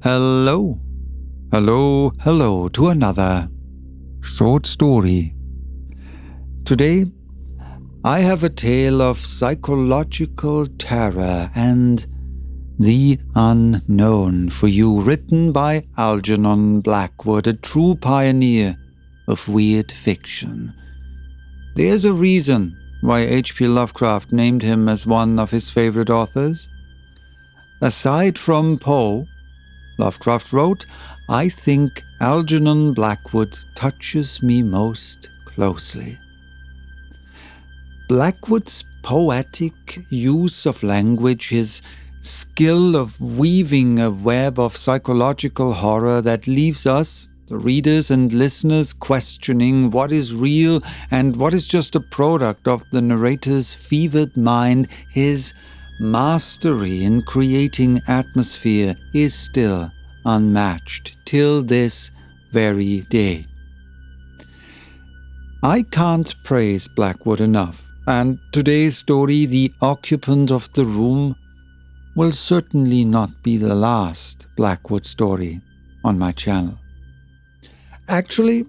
Hello, hello to another short story. Today, I have a tale of psychological terror and the unknown for you, written by Algernon Blackwood, a true pioneer of weird fiction. There's a reason why H.P. Lovecraft named him as one of his favorite authors. Aside from Poe, Lovecraft wrote, I think Algernon Blackwood touches me most closely. Blackwood's poetic use of language, his skill of weaving a web of psychological horror that leaves us, the readers and listeners, questioning what is real and what is just a product of the narrator's fevered mind, his mastery in creating atmosphere is still unmatched till this very day. I can't praise Blackwood enough, and today's story, The Occupant of the Room, will certainly not be the last Blackwood story on my channel. Actually,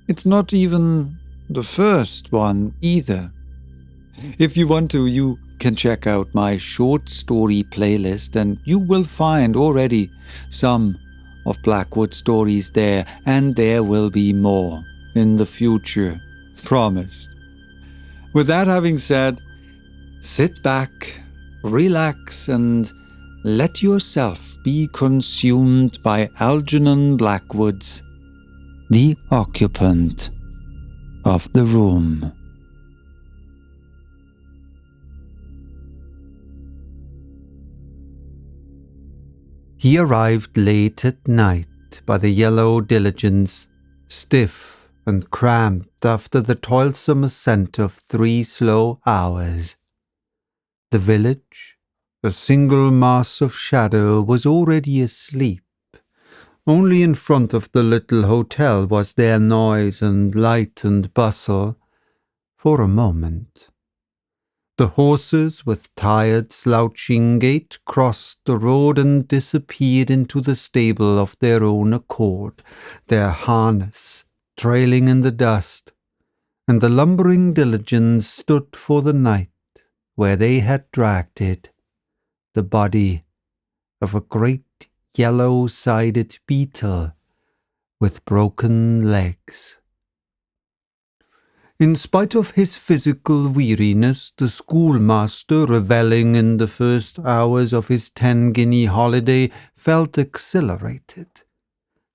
it's not even the first one either. If you want to, you can check out my short story playlist and you will find already some of Blackwood's stories there, and there will be more in the future, promised. With that having said, sit back, relax, and let yourself be consumed by Algernon Blackwood's The Occupant of the Room. He arrived late at night by the yellow diligence, stiff and cramped after the toilsome ascent of 3 slow hours. The village, a single mass of shadow, was already asleep. Only in front of the little hotel was there noise and light and bustle, for a moment. The horses, with tired, slouching gait, crossed the road and disappeared into the stable of their own accord, their harness trailing in the dust, and the lumbering diligence stood for the night where they had dragged it, the body of a great yellow-sided beetle with broken legs. In spite of his physical weariness, the schoolmaster, revelling in the first hours of his 10-guinea holiday, felt exhilarated.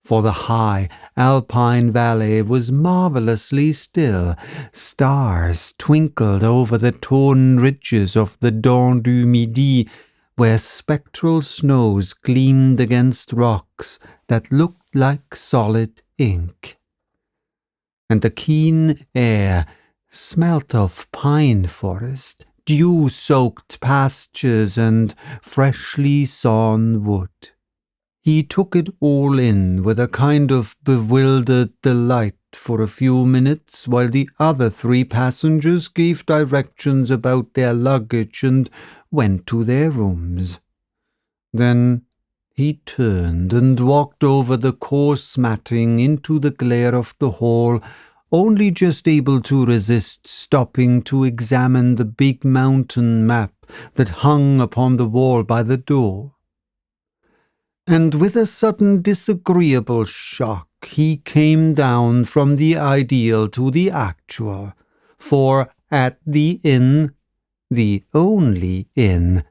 For the high alpine valley was marvellously still. Stars twinkled over the torn ridges of the Dent du Midi, where spectral snows gleamed against rocks that looked like solid ink. And the keen air smelt of pine forest, dew-soaked pastures, and freshly sawn wood. He took it all in with a kind of bewildered delight for a few minutes, while the other 3 passengers gave directions about their luggage and went to their rooms. Then he turned and walked over the coarse matting into the glare of the hall, only just able to resist stopping to examine the big mountain map that hung upon the wall by the door. And with a sudden disagreeable shock, he came down from the ideal to the actual, for at the inn, the only inn,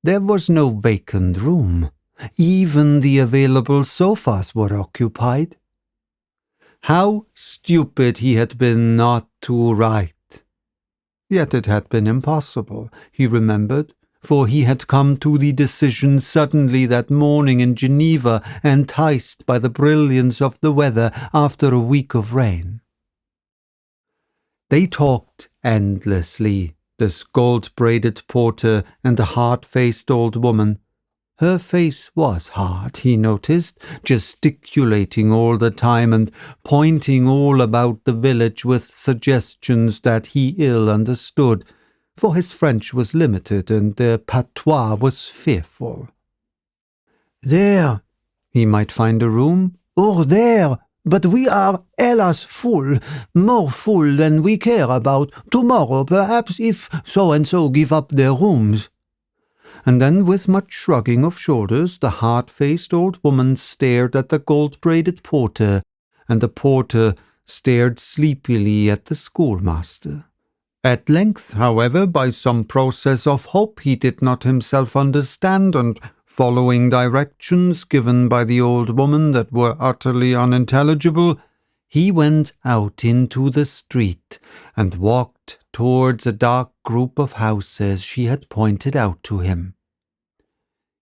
there was no vacant room. Even the available sofas were occupied. How stupid he had been not to write. Yet it had been impossible, he remembered, for he had come to the decision suddenly that morning in Geneva, enticed by the brilliance of the weather after a week of rain. They talked endlessly, this gold-braided porter and the hard-faced old woman. Her face was hard, he noticed, gesticulating all the time and pointing all about the village with suggestions that he ill understood, for his French was limited and their patois was fearful. There, he might find a room, or there, but we are hélas full, more full than we care about. Tomorrow, perhaps, if so-and-so give up their rooms. And then, with much shrugging of shoulders, the hard-faced old woman stared at the gold-braided porter, and the porter stared sleepily at the schoolmaster. At length, however, by some process of hope he did not himself understand, and following directions given by the old woman that were utterly unintelligible, he went out into the street and walked towards a dark group of houses she had pointed out to him.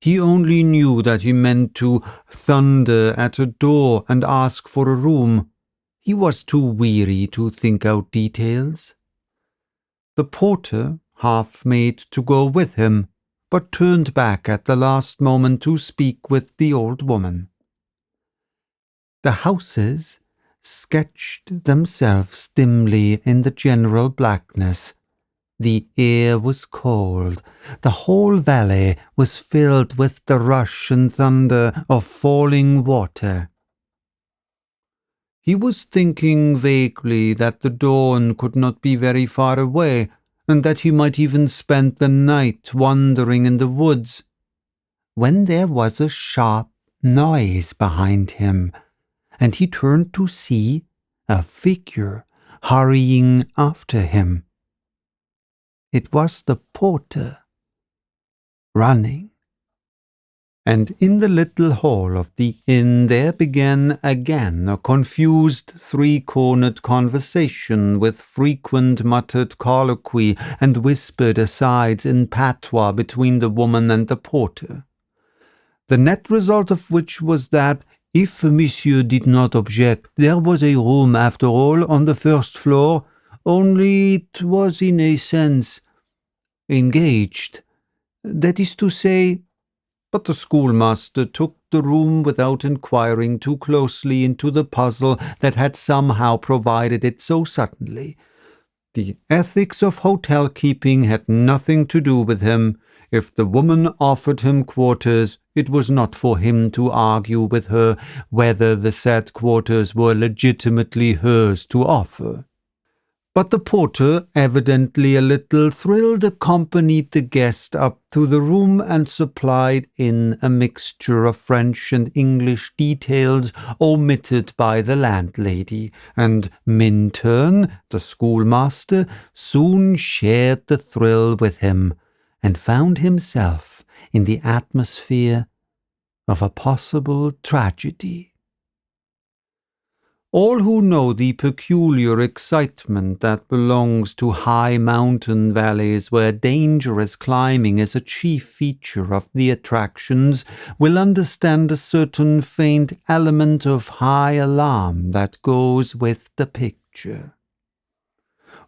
He only knew that he meant to thunder at a door and ask for a room. He was too weary to think out details. The porter half made to go with him, but turned back at the last moment to speak with the old woman. The houses sketched themselves dimly in the general blackness. The air was cold. The whole valley was filled with the rush and thunder of falling water. He was thinking vaguely that the dawn could not be very far away, and that he might even spend the night wandering in the woods, when there was a sharp noise behind him, and he turned to see a figure hurrying after him. It was the porter, running. And in the little hall of the inn there began again a confused three-cornered conversation with frequent muttered colloquy and whispered asides in patois between the woman and the porter. The net result of which was that, if monsieur did not object, there was a room after all on the first floor, only it was in a sense engaged. That is to say, but the schoolmaster took the room without inquiring too closely into the puzzle that had somehow provided it so suddenly. The ethics of hotel-keeping had nothing to do with him. If the woman offered him quarters, it was not for him to argue with her whether the said quarters were legitimately hers to offer. But the porter, evidently a little thrilled, accompanied the guest up to the room and supplied in a mixture of French and English details omitted by the landlady, and Minturn, the schoolmaster, soon shared the thrill with him, and found himself in the atmosphere of a possible tragedy. All who know the peculiar excitement that belongs to high mountain valleys where dangerous climbing is a chief feature of the attractions will understand a certain faint element of high alarm that goes with the picture.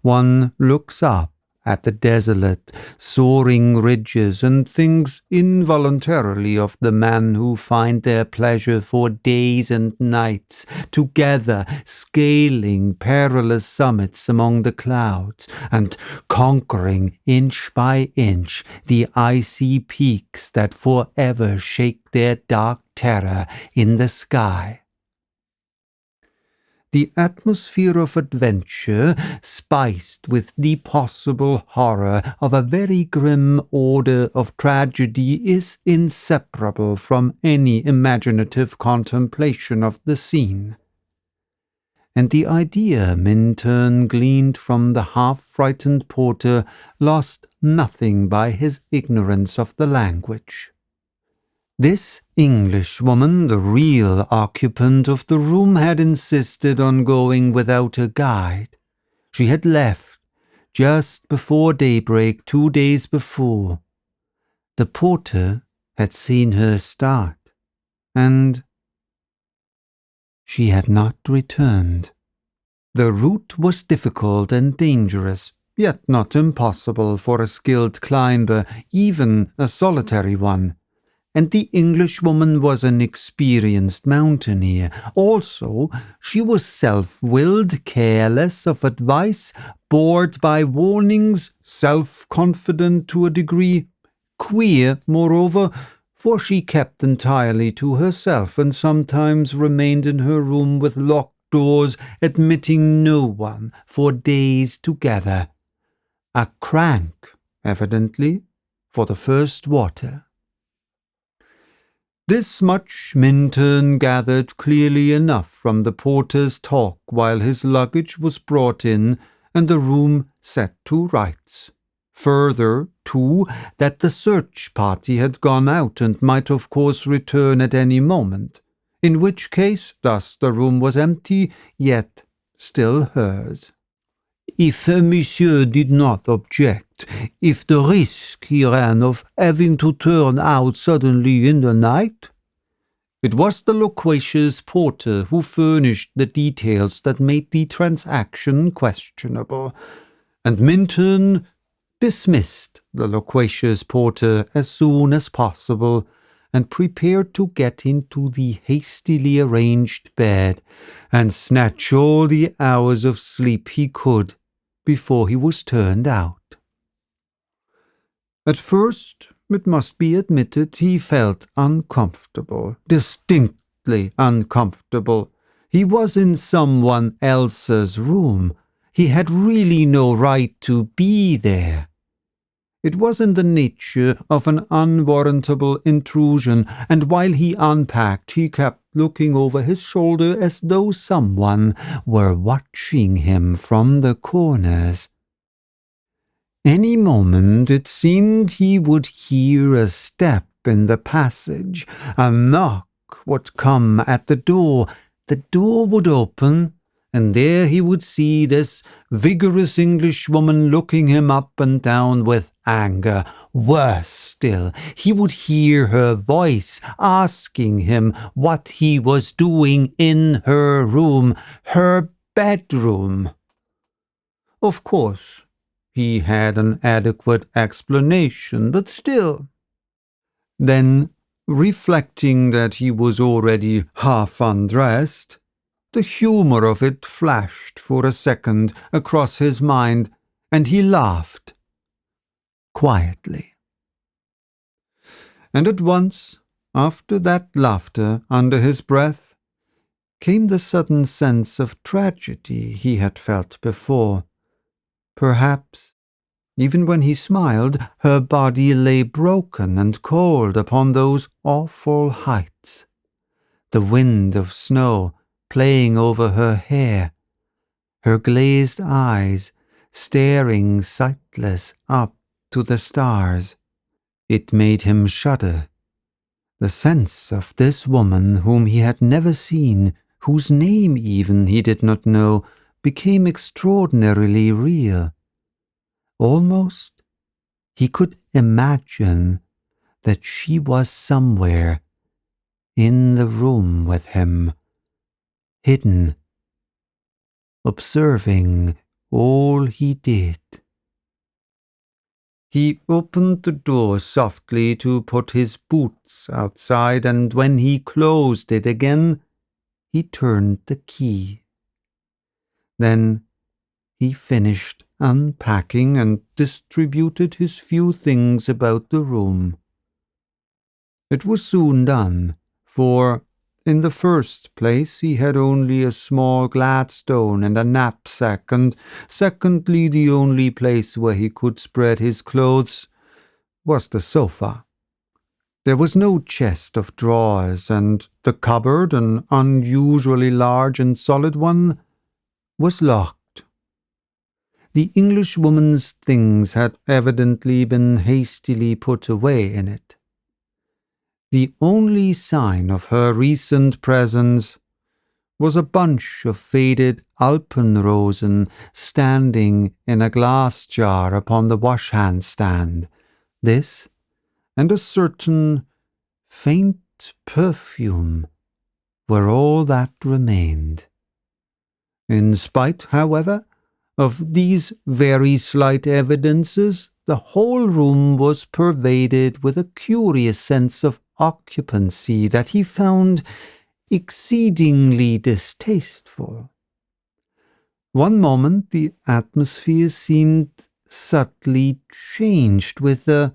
One looks up at the desolate, soaring ridges and thinks involuntarily of the men who find their pleasure for days and nights together scaling perilous summits among the clouds and conquering inch by inch the icy peaks that forever shake their dark terror in the sky. The atmosphere of adventure, spiced with the possible horror of a very grim order of tragedy, is inseparable from any imaginative contemplation of the scene. And the idea Minturn gleaned from the half-frightened porter lost nothing by his ignorance of the language. This Englishwoman, the real occupant of the room, had insisted on going without a guide. She had left just before daybreak 2 days before. The porter had seen her start, and she had not returned. The route was difficult and dangerous, yet not impossible for a skilled climber, even a solitary one. And the Englishwoman was an experienced mountaineer. Also, she was self-willed, careless of advice, bored by warnings, self-confident to a degree, queer, moreover, for she kept entirely to herself and sometimes remained in her room with locked doors, admitting no one for days together. A crank, evidently, for the first water. This much Minturn gathered clearly enough from the porter's talk while his luggage was brought in and the room set to rights. Further, too, that the search party had gone out and might of course return at any moment, in which case thus the room was empty, yet still hers. If Monsieur did not object, if the risk he ran of having to turn out suddenly in the night? It was the loquacious porter who furnished the details that made the transaction questionable, and Minturn dismissed the loquacious porter as soon as possible, and prepared to get into the hastily arranged bed and snatch all the hours of sleep he could before he was turned out. At first, it must be admitted, he felt uncomfortable, distinctly uncomfortable. He was in someone else's room. He had really no right to be there. It was in the nature of an unwarrantable intrusion, and while he unpacked, he kept looking over his shoulder as though someone were watching him from the corners. Any moment it seemed he would hear a step in the passage, a knock would come at the door would open, and there he would see this vigorous Englishwoman looking him up and down with anger. Worse still, he would hear her voice asking him what he was doing in her room, her bedroom. Of course, he had an adequate explanation, but still. Then, reflecting that he was already half undressed, the humour of it flashed for a second across his mind, and he laughed, quietly. And at once, after that laughter under his breath, came the sudden sense of tragedy he had felt before. Perhaps, even when he smiled, her body lay broken and cold upon those awful heights. The wind of snow playing over her hair, her glazed eyes staring sightless up to the stars. It made him shudder. The sense of this woman whom he had never seen, whose name even he did not know, became extraordinarily real. Almost he could imagine that she was somewhere in the room with him, hidden, observing all he did. He opened the door softly to put his boots outside, and when he closed it again, he turned the key. Then he finished unpacking and distributed his few things about the room. It was soon done, for in the first place he had only a small Gladstone and a knapsack, and secondly the only place where he could spread his clothes was the sofa. There was no chest of drawers, and the cupboard, an unusually large and solid one, was locked. The Englishwoman's things had evidently been hastily put away in it. The only sign of her recent presence was a bunch of faded Alpenrosen standing in a glass jar upon the wash-hand stand. This, and a certain faint perfume, were all that remained. In spite, however, of these very slight evidences, the whole room was pervaded with a curious sense of occupancy that he found exceedingly distasteful. One moment the atmosphere seemed subtly changed with a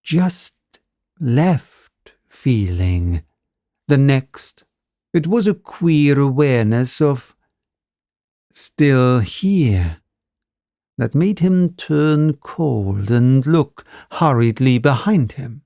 "just left" feeling. The next, it was a queer awareness of still here that made him turn cold and look hurriedly behind him.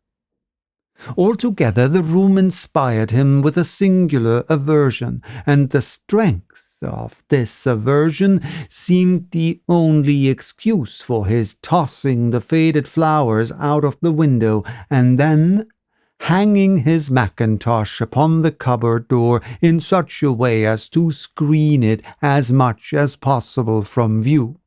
Altogether, the room inspired him with a singular aversion, and the strength of this aversion seemed the only excuse for his tossing the faded flowers out of the window, and then hanging his mackintosh upon the cupboard door in such a way as to screen it as much as possible from view.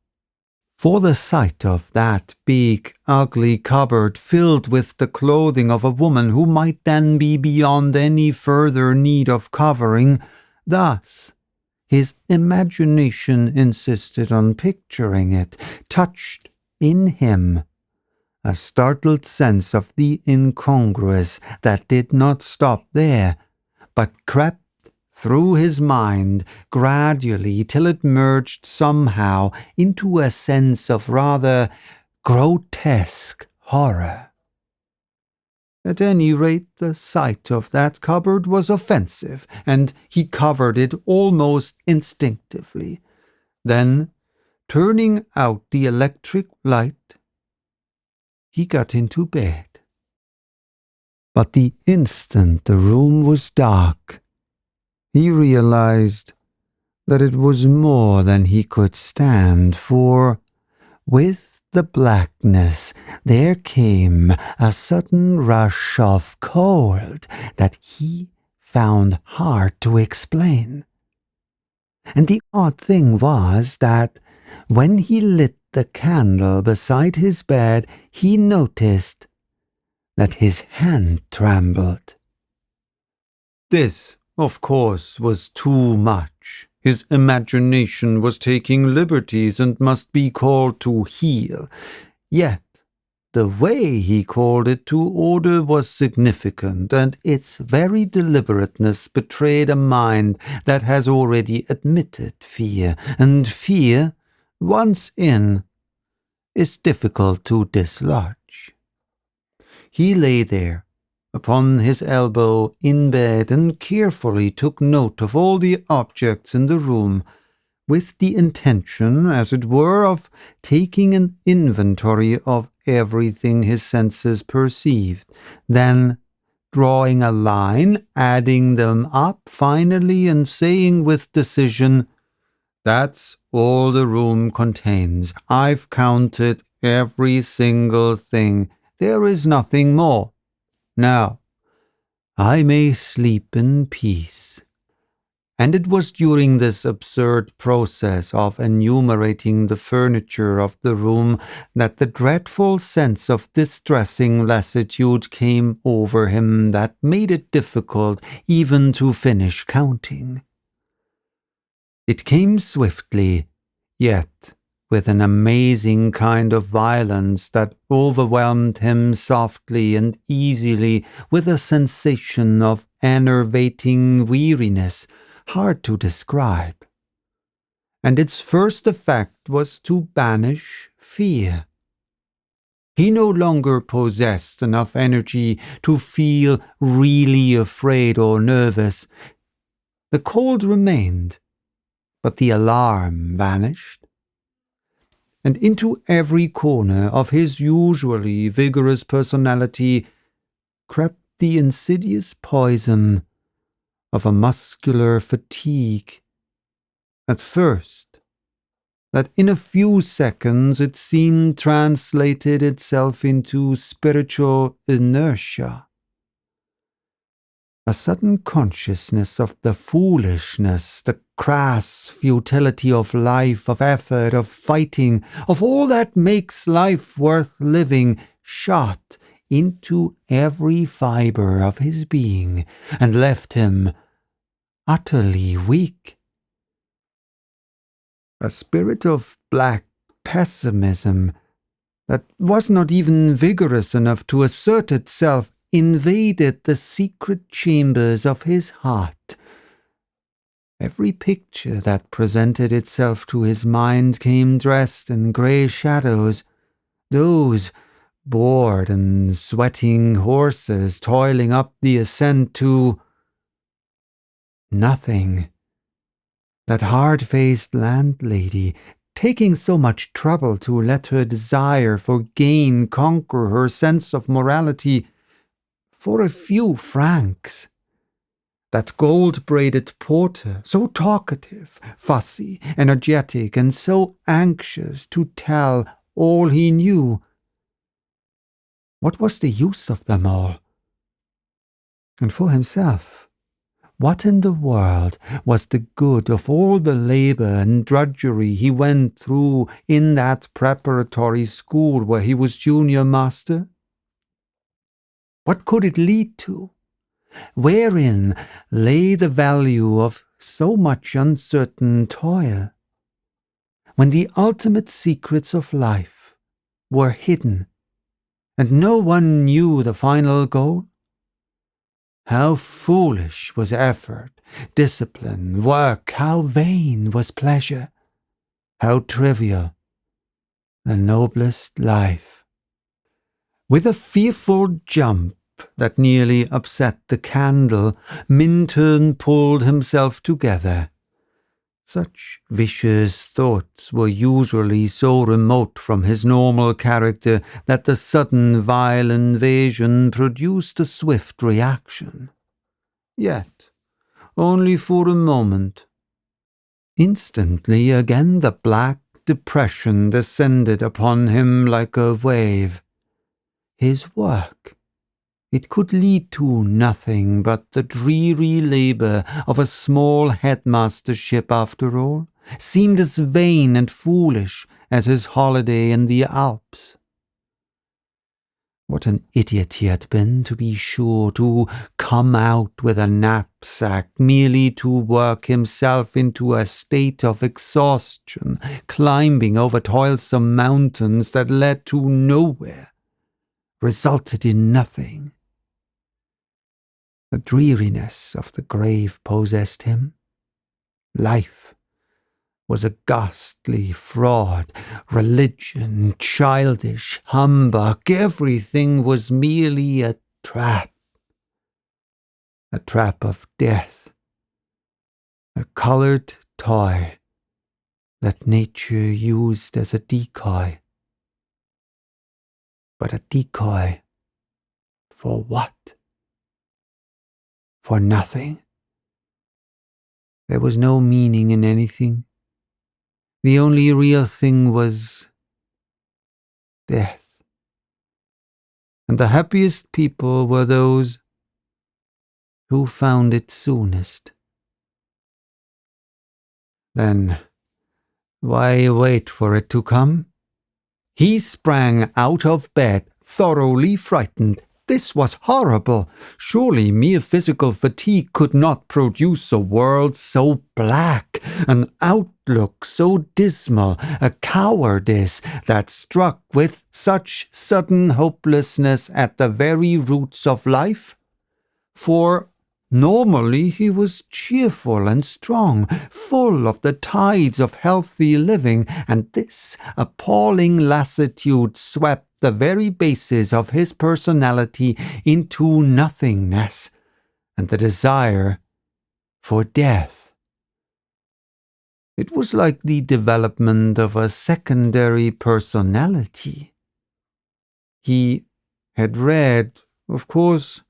For the sight of that big, ugly cupboard filled with the clothing of a woman who might then be beyond any further need of covering, thus his imagination insisted on picturing it, touched in him a startled sense of the incongruous that did not stop there, but crept through his mind gradually till it merged somehow into a sense of rather grotesque horror. At any rate, the sight of that cupboard was offensive, and he covered it almost instinctively. Then, turning out the electric light, he got into bed. But the instant the room was dark, he realized that it was more than he could stand, for with the blackness there came a sudden rush of cold that he found hard to explain. And the odd thing was that when he lit the candle beside his bed, he noticed that his hand trembled. This, of course, was too much. His imagination was taking liberties and must be called to heel. Yet the way he called it to order was significant, and its very deliberateness betrayed a mind that has already admitted fear, and fear, once in, is difficult to dislodge. He lay there, upon his elbow in bed, and carefully took note of all the objects in the room, with the intention, as it were, of taking an inventory of everything his senses perceived, then drawing a line, adding them up finally, and saying with decision, "That's all the room contains. I've counted every single thing. There is nothing more. Now, I may sleep in peace." And it was during this absurd process of enumerating the furniture of the room that the dreadful sense of distressing lassitude came over him that made it difficult even to finish counting. It came swiftly, yet with an amazing kind of violence that overwhelmed him softly and easily with a sensation of enervating weariness hard to describe. And its first effect was to banish fear. He no longer possessed enough energy to feel really afraid or nervous. The cold remained, but the alarm vanished, and into every corner of his usually vigorous personality crept the insidious poison of a muscular fatigue. At first, that in a few seconds it seemed translated itself into spiritual inertia. A sudden consciousness of the foolishness, the crass futility of life, of effort, of fighting, of all that makes life worth living, shot into every fibre of his being, and left him utterly weak. A spirit of black pessimism that was not even vigorous enough to assert itself invaded the secret chambers of his heart. Every picture that presented itself to his mind came dressed in grey shadows. Those bored and sweating horses toiling up the ascent to nothing. That hard-faced landlady, taking so much trouble to let her desire for gain conquer her sense of morality for a few francs. That gold-braided porter, so talkative, fussy, energetic, and so anxious to tell all he knew. What was the use of them all? And for himself, what in the world was the good of all the labour and drudgery he went through in that preparatory school where he was junior master? What could it lead to? Wherein lay the value of so much uncertain toil? When the ultimate secrets of life were hidden, and no one knew the final goal? How foolish was effort, discipline, work, how vain was pleasure, how trivial the noblest life. With a fearful jump that nearly upset the candle, Minturn pulled himself together. Such vicious thoughts were usually so remote from his normal character that the sudden vile invasion produced a swift reaction. Yet, only for a moment. Instantly again the black depression descended upon him like a wave. His work, it could lead to nothing but the dreary labour of a small headmastership after all, seemed as vain and foolish as his holiday in the Alps. What an idiot he had been, to be sure, to come out with a knapsack merely to work himself into a state of exhaustion, climbing over toilsome mountains that led to nowhere, resulted in nothing. The dreariness of the grave possessed him. Life was a ghastly fraud, religion, childish humbug, everything was merely a trap of death, a coloured toy that nature used as a decoy. But a decoy for what? For nothing. There was no meaning in anything. The only real thing was death. And the happiest people were those who found it soonest. Then, why wait for it to come? He sprang out of bed, thoroughly frightened. This was horrible. Surely mere physical fatigue could not produce a world so black, an outlook so dismal, a cowardice that struck with such sudden hopelessness at the very roots of life. For normally he was cheerful and strong, full of the tides of healthy living, and this appalling lassitude swept the very basis of his personality into nothingness, and the desire for death. It was like the development of a secondary personality. He had read, of course,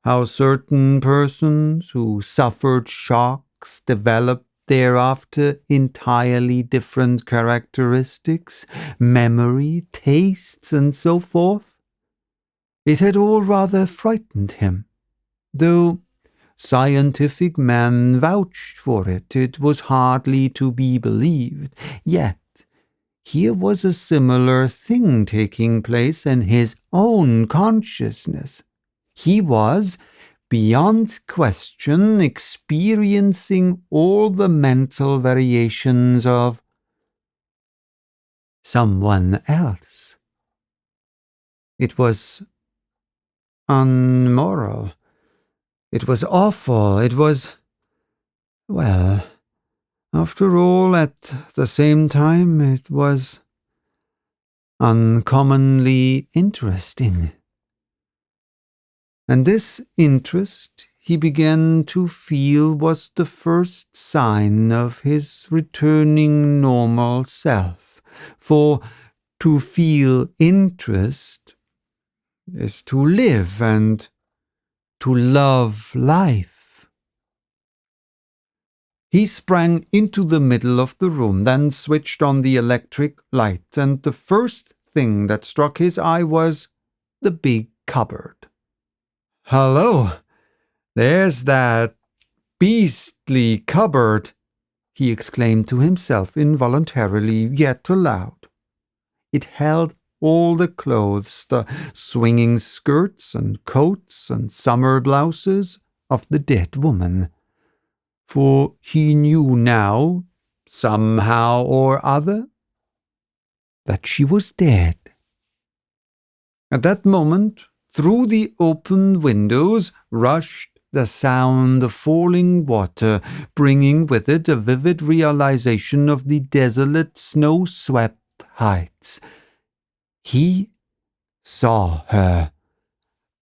how certain persons who suffered shocks developed thereafter entirely different characteristics, memory, tastes, and so forth. It had all rather frightened him, though scientific men vouched for it. It was hardly to be believed. Yet here was a similar thing taking place in his own consciousness. He was, beyond question, experiencing all the mental variations of someone else. It was unmoral. It was awful. It was, well, after all, at the same time, it was uncommonly interesting. And this interest he began to feel was the first sign of his returning normal self, for to feel interest is to live and to love life. He sprang into the middle of the room, then switched on the electric light, and the first thing that struck his eye was the big cupboard. "Hello, there's that beastly cupboard," he exclaimed to himself involuntarily, yet aloud. It held all the clothes, the swinging skirts and coats and summer blouses of the dead woman. For he knew now, somehow or other, that she was dead. At that moment, through the open windows rushed the sound of falling water, bringing with it a vivid realization of the desolate, snow-swept heights. He saw her,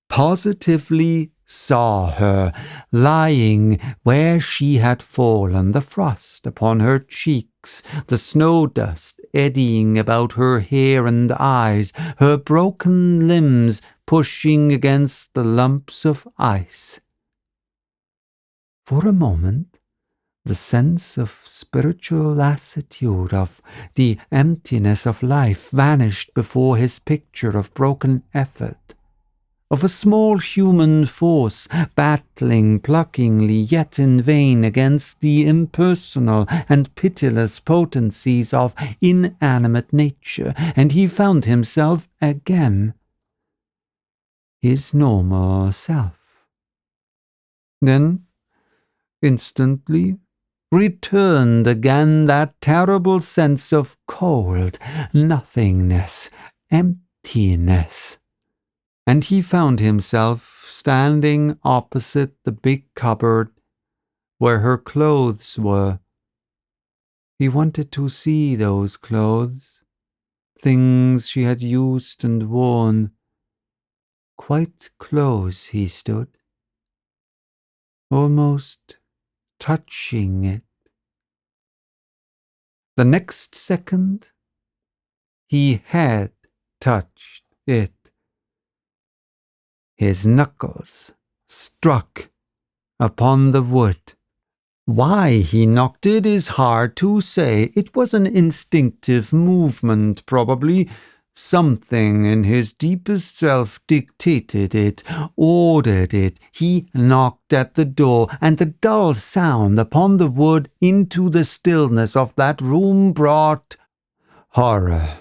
positively saw her, lying where she had fallen, the frost upon her cheeks, the snow dust eddying about her hair and eyes, her broken limbs pushing against the lumps of ice. For a moment, the sense of spiritual lassitude, of the emptiness of life, vanished before his picture of broken effort, of a small human force battling pluckingly yet in vain against the impersonal and pitiless potencies of inanimate nature, and he found himself again his normal self. Then, instantly, returned again that terrible sense of cold, nothingness, emptiness, and he found himself standing opposite the big cupboard where her clothes were. He wanted to see those clothes, things she had used and worn. Quite close he stood, almost touching it. The next second, he had touched it. His knuckles struck upon the wood. Why he knocked it is hard to say. It was an instinctive movement, probably. Something in his deepest self dictated it, ordered it. He knocked at the door, and the dull sound upon the wood into the stillness of that room brought horror.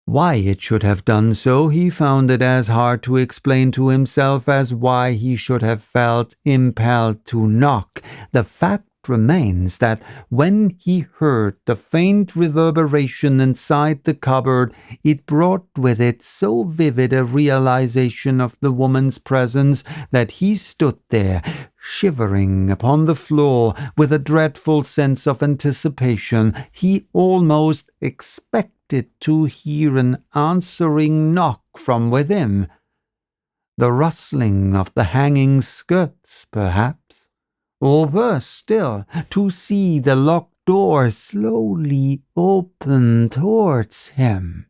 Why it should have done so, he found it as hard to explain to himself as why he should have felt impelled to knock. The fact remains that when he heard the faint reverberation inside the cupboard, it brought with it so vivid a realization of the woman's presence that he stood there, shivering upon the floor with a dreadful sense of anticipation. He almost expected to hear an answering knock from within. The rustling of the hanging skirts, perhaps, or worse still, to see the locked door slowly open towards him.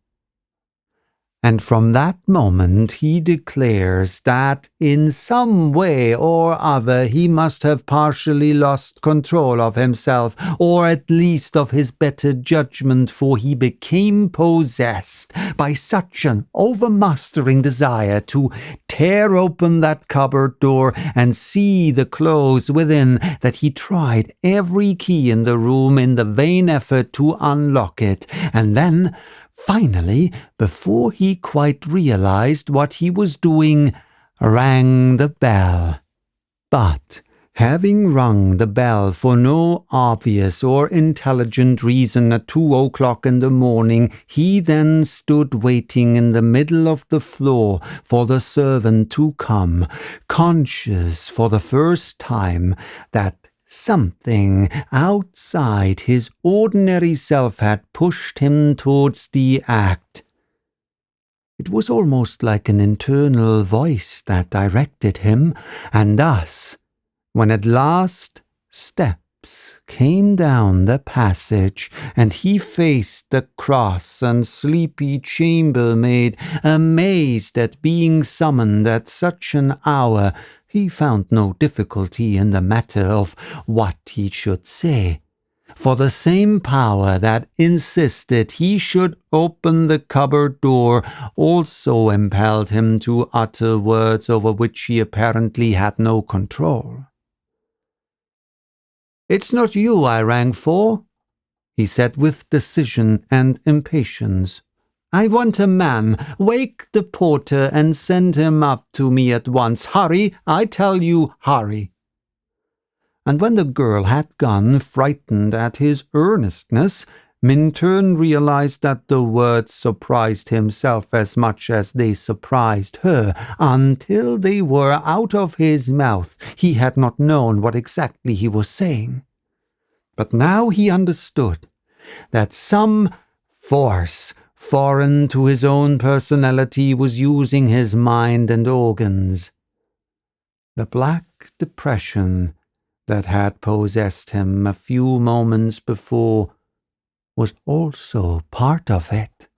And from that moment he declares that in some way or other he must have partially lost control of himself, or at least of his better judgment, for he became possessed by such an overmastering desire to tear open that cupboard door and see the clothes within that he tried every key in the room in the vain effort to unlock it, and then, finally, before he quite realized what he was doing, rang the bell. But, having rung the bell for no obvious or intelligent reason at 2:00 in the morning, he then stood waiting in the middle of the floor for the servant to come, conscious for the first time that Something outside his ordinary self had pushed him towards the act. It was almost like an internal voice that directed him, and thus, when at last steps came down the passage, and he faced the cross and sleepy chambermaid, amazed at being summoned at such an hour, he found no difficulty in the matter of what he should say, for the same power that insisted he should open the cupboard door also impelled him to utter words over which he apparently had no control. "It's not you I rang for," he said with decision and impatience. "I want a man. Wake the porter and send him up to me at once. Hurry, I tell you, hurry." And when the girl had gone, frightened at his earnestness, Minturn realized that the words surprised himself as much as they surprised her. Until they were out of his mouth, he had not known what exactly he was saying. But now he understood that some force foreign to his own personality was using his mind and organs. The black depression that had possessed him a few moments before was also part of it.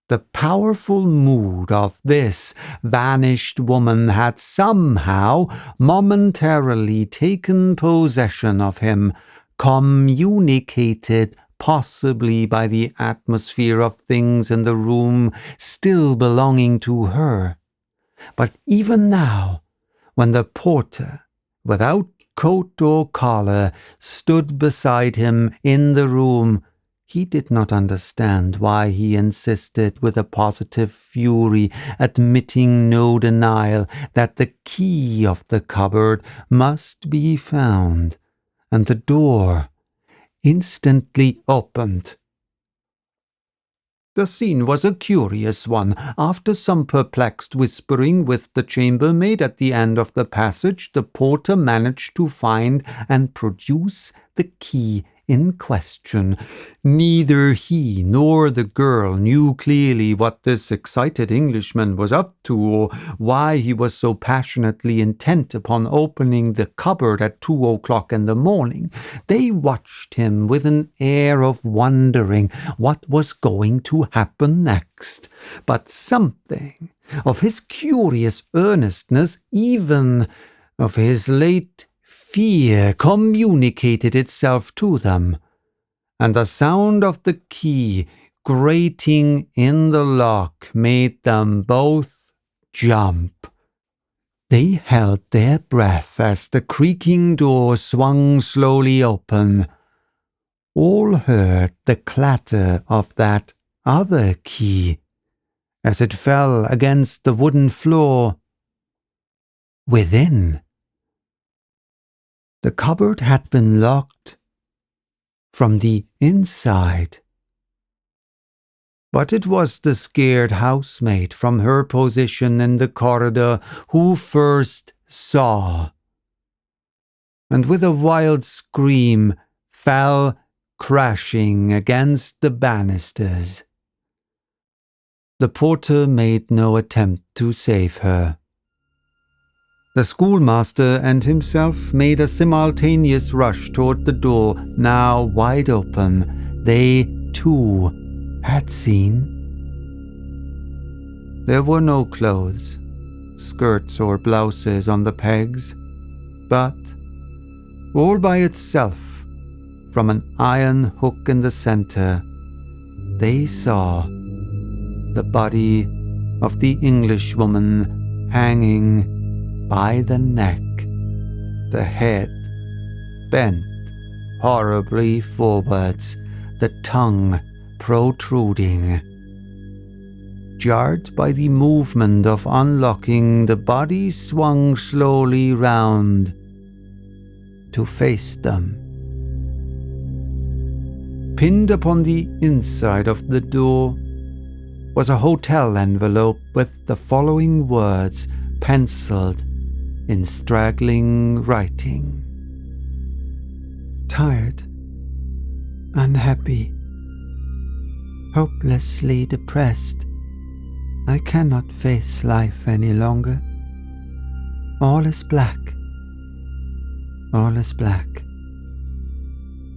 The powerful mood of this vanished woman had somehow momentarily taken possession of him, communicated possibly by the atmosphere of things in the room still belonging to her. But even now, when the porter, without coat or collar, stood beside him in the room, he did not understand why he insisted with a positive fury, admitting no denial, that the key of the cupboard must be found, and the door instantly opened. The scene was a curious one. After some perplexed whispering with the chambermaid at the end of the passage, the porter managed to find and produce the key in question. Neither he nor the girl knew clearly what this excited Englishman was up to, or why he was so passionately intent upon opening the cupboard at 2 o'clock in the morning. They watched him with an air of wondering what was going to happen next. But something of his curious earnestness, even of his late fear, communicated itself to them, and the sound of the key grating in the lock made them both jump. They held their breath as the creaking door swung slowly open. All heard the clatter of that other key as it fell against the wooden floor. Within, the cupboard had been locked from the inside. But it was the scared housemaid from her position in the corridor who first saw, and with a wild scream fell crashing against the banisters. The porter made no attempt to save her. The schoolmaster and himself made a simultaneous rush toward the door, now wide open. They, too, had seen. There were no clothes, skirts or blouses on the pegs, but, all by itself, from an iron hook in the center, they saw the body of the Englishwoman hanging by the neck, the head bent horribly forwards, the tongue protruding. Jarred by the movement of unlocking, the body swung slowly round to face them. Pinned upon the inside of the door was a hotel envelope with the following words penciled in straggling writing: tired, unhappy, hopelessly depressed. I cannot face life any longer. All is black. All is black.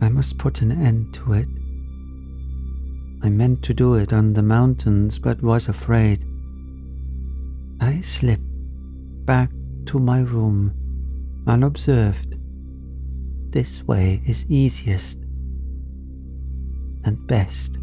I must put an end to it. I meant to do it on the mountains, but was afraid. I slipped back to my room, unobserved. This way is easiest and best.